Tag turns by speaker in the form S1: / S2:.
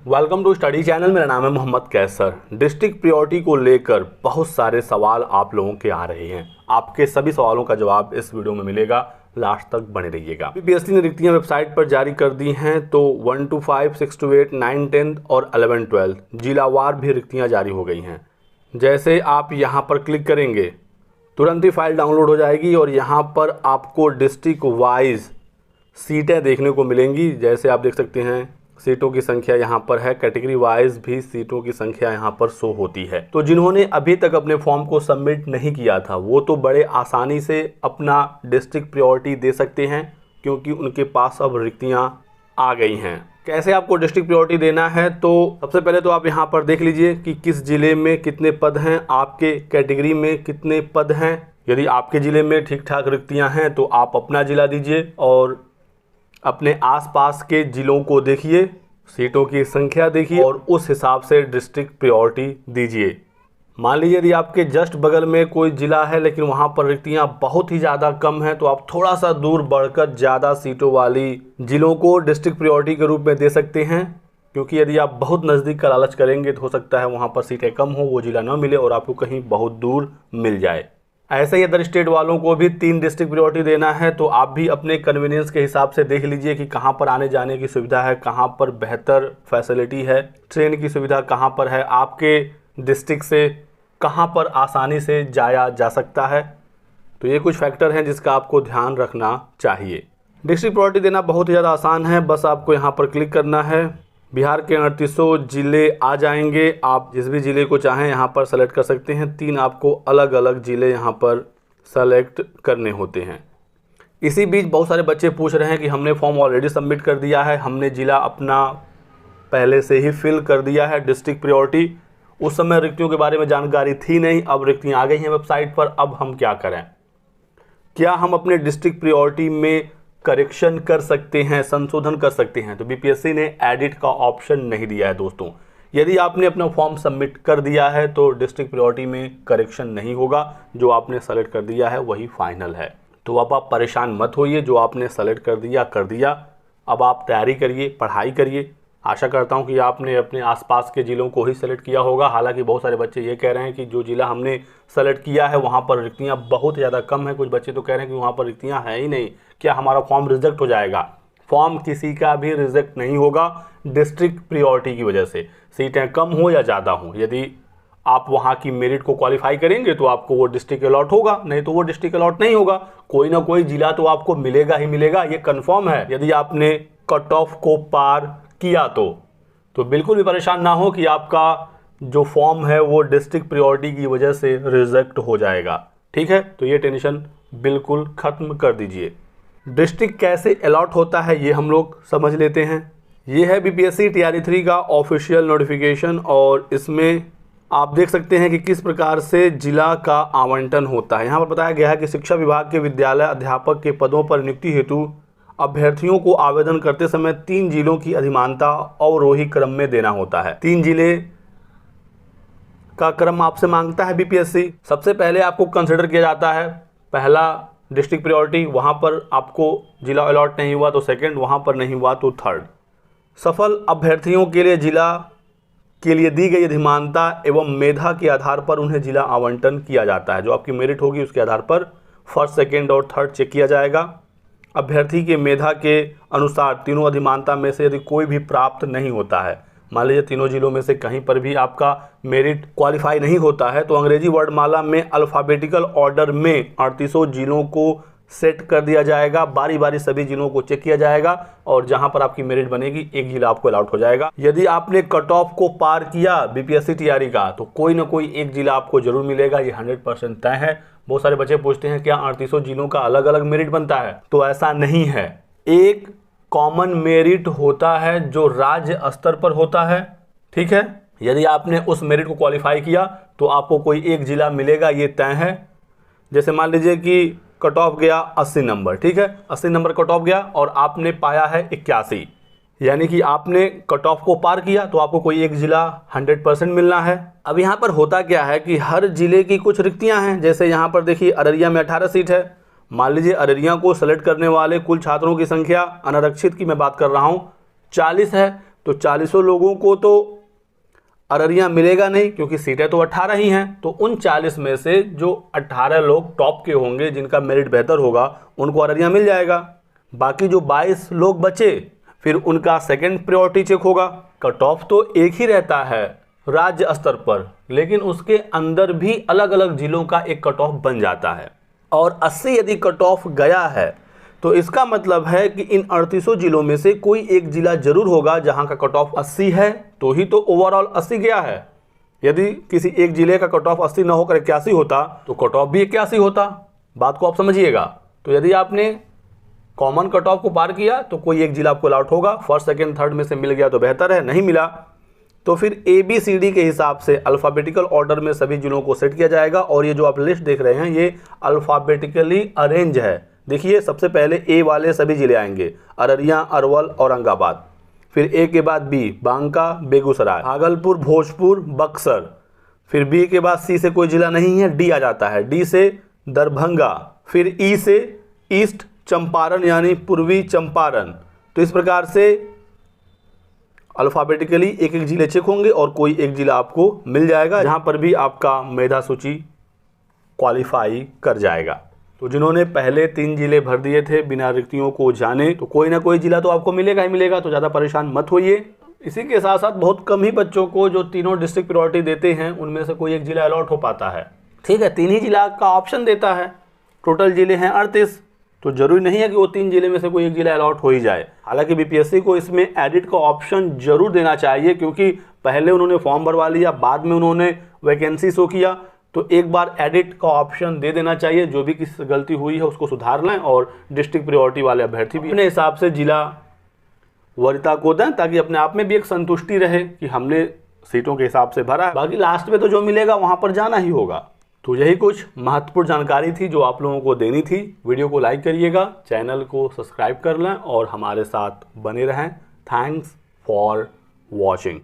S1: Welcome to study channel. मेरा नाम है मोहम्मद कैसर। डिस्ट्रिक्ट प्रायोरिटी को लेकर बहुत सारे सवाल आप लोगों के आ रहे हैं। आपके सभी सवालों का जवाब इस वीडियो में मिलेगा, लास्ट तक बने रहिएगा। बीपीएससी ने रिक्तियां वेबसाइट पर जारी कर दी हैं, तो 1 to 5, 6 to 8, 9, 10 और 11, 12 जिलावार भी रिक्तियां जारी हो गई हैं। जैसे आप यहाँ पर क्लिक करेंगे तुरंत ही फाइल डाउनलोड हो जाएगी और यहाँ पर आपको डिस्ट्रिक्ट वाइज सीटें देखने को मिलेंगी। जैसे आप देख सकते हैं सीटों की संख्या यहाँ पर है, कैटेगरी वाइज भी सीटों की संख्या यहाँ पर शो होती है। तो जिन्होंने अभी तक अपने फॉर्म को सबमिट नहीं किया था वो तो बड़े आसानी से अपना डिस्ट्रिक्ट प्रायोरिटी दे सकते हैं, क्योंकि उनके पास अब रिक्तियाँ आ गई हैं। कैसे आपको डिस्ट्रिक्ट प्रायोरिटी देना है, तो सबसे पहले तो आप यहाँ पर देख लीजिए कि किस ज़िले में कितने पद हैं, आपके कैटेगरी में कितने पद हैं। यदि आपके ज़िले में ठीक ठाक रिक्तियाँ हैं तो आप अपना ज़िला दीजिए और अपने आसपास के ज़िलों को देखिए, सीटों की संख्या देखिए और उस हिसाब से डिस्ट्रिक्ट प्रायोरिटी दीजिए। मान लीजिए यदि आपके जस्ट बगल में कोई ज़िला है लेकिन वहाँ पर रिक्तियाँ बहुत ही ज़्यादा कम हैं, तो आप थोड़ा सा दूर बढ़कर ज़्यादा सीटों वाली ज़िलों को डिस्ट्रिक्ट प्रायोरिटी के रूप में दे सकते हैं। क्योंकि यदि आप बहुत नज़दीक का लालच करेंगे तो हो सकता है वहाँ पर सीटें कम हो, वो ज़िला ना मिले और आपको कहीं बहुत दूर मिल जाए। ऐसे ही अदर स्टेट वालों को भी 3 डिस्ट्रिक्ट प्रायोरिटी देना है, तो आप भी अपने कन्वीनियंस के हिसाब से देख लीजिए कि कहाँ पर आने जाने की सुविधा है, कहाँ पर बेहतर फैसिलिटी है, ट्रेन की सुविधा कहाँ पर है, आपके डिस्ट्रिक्ट से कहाँ पर आसानी से जाया जा सकता है। तो ये कुछ फैक्टर हैं जिसका आपको ध्यान रखना चाहिए। डिस्ट्रिक्ट प्रायोरिटी देना बहुत ही ज़्यादा आसान है, बस आपको यहाँ पर क्लिक करना है। बिहार के 3800 ज़िले आ जाएंगे। आप जिस भी ज़िले को चाहें यहाँ पर सेलेक्ट कर सकते हैं। 3 आपको अलग अलग ज़िले यहाँ पर सेलेक्ट करने होते हैं। इसी बीच बहुत सारे बच्चे पूछ रहे हैं कि हमने फॉर्म ऑलरेडी सबमिट कर दिया है, हमने ज़िला अपना पहले से ही फिल कर दिया है डिस्ट्रिक्ट प्रायोरिटी, उस समय रिक्तियों के बारे में जानकारी थी नहीं, अब रिक्तियाँ आ गई हैं वेबसाइट पर, अब हम क्या करें? क्या हम अपने डिस्ट्रिक्ट प्रायोरिटी में करेक्शन कर सकते हैं, संशोधन कर सकते हैं? तो बीपीएससी ने एडिट का ऑप्शन नहीं दिया है दोस्तों। यदि आपने अपना फॉर्म सबमिट कर दिया है तो डिस्ट्रिक्ट प्रायोरिटी में करेक्शन नहीं होगा, जो आपने सेलेक्ट कर दिया है वही फाइनल है। तो अब आप परेशान मत होइए, जो आपने सेलेक्ट कर दिया। अब आप तैयारी करिए, पढ़ाई करिए। आशा करता हूं कि आपने अपने आसपास के ज़िलों को ही सेलेक्ट किया होगा। हालांकि बहुत सारे बच्चे ये कह रहे हैं कि जो ज़िला हमने सेलेक्ट किया है वहाँ पर रिक्तियाँ बहुत ज़्यादा कम हैं। कुछ बच्चे तो कह रहे हैं कि वहाँ पर रिक्तियाँ हैं ही नहीं, क्या हमारा फॉर्म रिजेक्ट हो जाएगा? फॉर्म किसी का भी रिजेक्ट नहीं होगा डिस्ट्रिक्ट प्रायोरिटी की वजह से, सीटें कम हो या ज़्यादा हो। यदि आप वहाँ की मेरिट को क्वालिफाई करेंगे तो आपको वो डिस्ट्रिक्ट अलॉट होगा, नहीं तो वो डिस्ट्रिक्ट अलॉट नहीं होगा। कोई ना कोई ज़िला तो आपको मिलेगा ही मिलेगा, ये कन्फर्म है। यदि आपने कट ऑफ को पार किया तो बिल्कुल भी परेशान ना हो कि आपका जो फॉर्म है वो डिस्ट्रिक्ट प्रायोरिटी की वजह से रिजेक्ट हो जाएगा। ठीक है, तो ये टेंशन बिल्कुल ख़त्म कर दीजिए। डिस्ट्रिक्ट कैसे अलॉट होता है ये हम लोग समझ लेते हैं। ये है बीपीएससी TRE 3 का ऑफिशियल नोटिफिकेशन और इसमें आप देख सकते हैं कि किस प्रकार से जिला का आवंटन होता है। यहाँ पर बताया गया है कि शिक्षा विभाग के विद्यालय अध्यापक के पदों पर नियुक्ति हेतु अभ्यर्थियों को आवेदन करते समय 3 जिलों की अधिमानता अवरोही क्रम में देना होता है। 3 जिले का क्रम आपसे मांगता है बीपीएससी। सबसे पहले आपको कंसिडर किया जाता है पहला डिस्ट्रिक्ट प्रायोरिटी, वहां पर आपको जिला अलॉट नहीं हुआ तो सेकंड, वहां पर नहीं हुआ तो थर्ड। सफल अभ्यर्थियों के लिए जिला के लिए दी गई अधिमानता एवं मेधा के आधार पर उन्हें जिला आवंटन किया जाता है। जो आपकी मेरिट होगी उसके आधार पर फर्स्ट, सेकेंड और थर्ड चेक किया जाएगा। अभ्यर्थी के मेधा के अनुसार तीनों अधिमानता में से यदि कोई भी प्राप्त नहीं होता है, मान लीजिए तीनों जिलों में से कहीं पर भी आपका मेरिट क्वालिफाई नहीं होता है, तो अंग्रेजी वर्णमाला में अल्फ़ाबेटिकल ऑर्डर में 3800 जिलों को सेट कर दिया जाएगा। बारी बारी सभी जिलों को चेक किया जाएगा और जहां पर आपकी मेरिट बनेगी एक जिला आपको अलॉट हो जाएगा। यदि आपने कट ऑफ को पार किया बीपीएससी TRE का तो कोई ना कोई एक जिला आपको जरूर मिलेगा, ये 100% तय है। बहुत सारे बच्चे पूछते हैं क्या 3800 जिलों का अलग अलग मेरिट बनता है? तो ऐसा नहीं है। एक कॉमन मेरिट होता है जो राज्य स्तर पर होता है। ठीक है, यदि आपने उस मेरिट को क्वालिफाई किया तो आपको कोई एक जिला मिलेगा, ये तय है। जैसे मान लीजिए कि कट ऑफ गया 80 नंबर, ठीक है, 80 नंबर कट ऑफ गया और आपने पाया है 81, यानी कि आपने कट ऑफ को पार किया तो आपको कोई एक जिला 100% मिलना है। अब यहाँ पर होता क्या है कि हर जिले की कुछ रिक्तियाँ हैं। जैसे यहाँ पर देखिए अररिया में 18 सीट है। मान लीजिए अररिया को सेलेक्ट करने वाले कुल छात्रों की संख्या, अनारक्षित की मैं बात कर रहा हूँ, 40 है। तो 40 लोगों को तो अररिया मिलेगा नहीं, क्योंकि सीटें तो 18 ही हैं। तो उन 40 में से जो 18 लोग टॉप के होंगे, जिनका मेरिट बेहतर होगा, उनको अररिया मिल जाएगा। बाकी जो 22 लोग बचे, फिर उनका सेकंड प्रायोरिटी चेक होगा। कट ऑफ तो एक ही रहता है राज्य स्तर पर, लेकिन उसके अंदर भी अलग अलग जिलों का एक कट ऑफ बन जाता है। और 80 यदि कट ऑफ गया है तो इसका मतलब है कि इन 38 जिलों में से कोई एक जिला जरूर होगा जहां का कट ऑफ 80 है, तो ही तो ओवरऑल 80 गया है। यदि किसी एक जिले का कट ऑफ 80 ना होकर 81 होता तो कट ऑफ भी 81 होता। बात को आप समझिएगा। तो यदि आपने कॉमन कट ऑफ को पार किया तो कोई एक जिला आपको अलॉट होगा। फर्स्ट सेकंड थर्ड में से मिल गया तो बेहतर है, नहीं मिला तो फिर ABCD के हिसाब से अल्फ़ाबेटिकल ऑर्डर में सभी जिलों को सेट किया जाएगा। और ये जो आप लिस्ट देख रहे हैं ये अल्फ़ाबेटिकली अरेंज है। देखिए, सबसे पहले A वाले सभी जिले आएंगे, अररिया, अरवल, औरंगाबाद। फिर A के बाद B, बांका, बेगूसराय, भागलपुर, भोजपुर, बक्सर। फिर B के बाद C से कोई जिला नहीं है, D आ जाता है। D से दरभंगा, फिर E से ईस्ट चंपारण यानी पूर्वी चंपारण। तो इस प्रकार से अल्फ़ाबेटिकली एक एक जिले चेक होंगे और कोई एक जिला आपको मिल जाएगा जहां पर भी आपका मेधा सूची क्वालिफाई कर जाएगा। तो जिन्होंने पहले 3 जिले भर दिए थे बिना रिक्तियों को जाने, तो कोई ना कोई जिला तो आपको मिलेगा ही मिलेगा, तो ज़्यादा परेशान मत होइए। इसी के साथ साथ बहुत कम ही बच्चों को जो तीनों डिस्ट्रिक्ट प्रायोरिटी देते हैं उनमें से कोई एक जिला अलॉट हो पाता है। ठीक है, 3 ही जिला का ऑप्शन देता है, टोटल जिले हैं 38। तो जरूरी नहीं है कि वो 3 जिले में से कोई एक जिला अलॉट हो ही जाए। हालांकि BPSC को इसमें एडिट का ऑप्शन जरूर देना चाहिए, क्योंकि पहले उन्होंने फॉर्म भरवा लिया, बाद में उन्होंने वैकेंसी शो किया, तो एक बार एडिट का ऑप्शन दे देना चाहिए। जो भी किसी गलती हुई है उसको सुधार लें और डिस्ट्रिक्ट प्रायोरिटी वाले अभ्यर्थी भी अपने हिसाब से जिला वरीयता को दें, ताकि अपने आप में भी एक संतुष्टि रहे कि हमने सीटों के हिसाब से भरा। बाकी लास्ट में तो जो मिलेगा वहाँ पर जाना ही होगा। तो यही कुछ महत्वपूर्ण जानकारी थी जो आप लोगों को देनी थी। वीडियो को लाइक करिएगा, चैनल को सब्सक्राइब कर लें और हमारे साथ बने रहें। Thanks for watching.